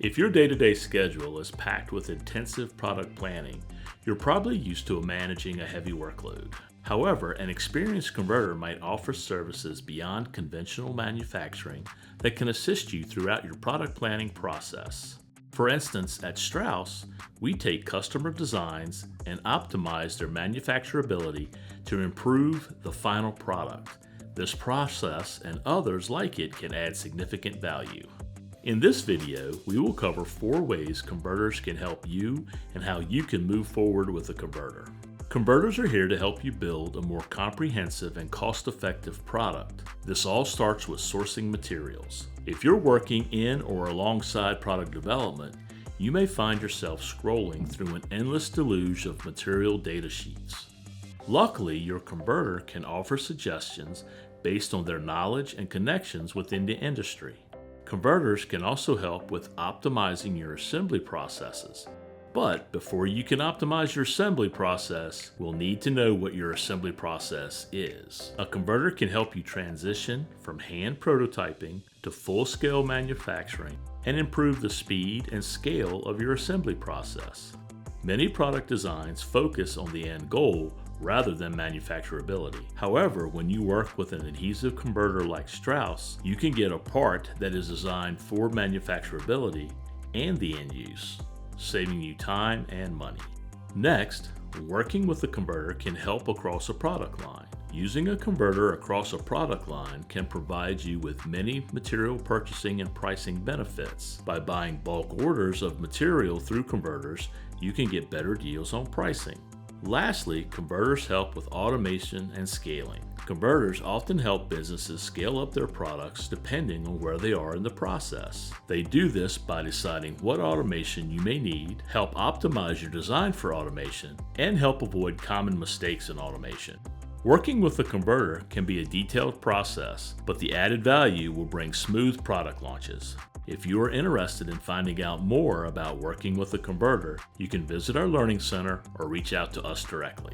If your day-to-day schedule is packed with intensive product planning, you're probably used to managing a heavy workload. However, an experienced converter might offer services beyond conventional manufacturing that can assist you throughout your product planning process. For instance, at Strouse, we take customer designs and optimize their manufacturability to improve the final product. This process and others like it can add significant value. In this video, we will cover 4 ways converters can help you and how you can move forward with a converter. Converters are here to help you build a more comprehensive and cost-effective product. This all starts with sourcing materials. If you're working in or alongside product development, you may find yourself scrolling through an endless deluge of material data sheets. Luckily, your converter can offer suggestions based on their knowledge and connections within the industry. Converters can also help with optimizing your assembly processes. But before you can optimize your assembly process, we'll need to know what your assembly process is. A converter can help you transition from hand prototyping to full-scale manufacturing and improve the speed and scale of your assembly process. Many product designs focus on the end goal rather than manufacturability. However, when you work with an adhesive converter like Strouse, you can get a part that is designed for manufacturability and the end use, saving you time and money. Next, working with a converter can help across a product line. Using a converter across a product line can provide you with many material purchasing and pricing benefits. By buying bulk orders of material through converters, you can get better deals on pricing. Lastly, converters help with automation and scaling. Converters often help businesses scale up their products depending on where they are in the process. They do this by deciding what automation you may need, help optimize your design for automation, and help avoid common mistakes in automation. Working with a converter can be a detailed process, but the added value will bring smooth product launches. If you are interested in finding out more about working with a converter, you can visit our Learning Center or reach out to us directly.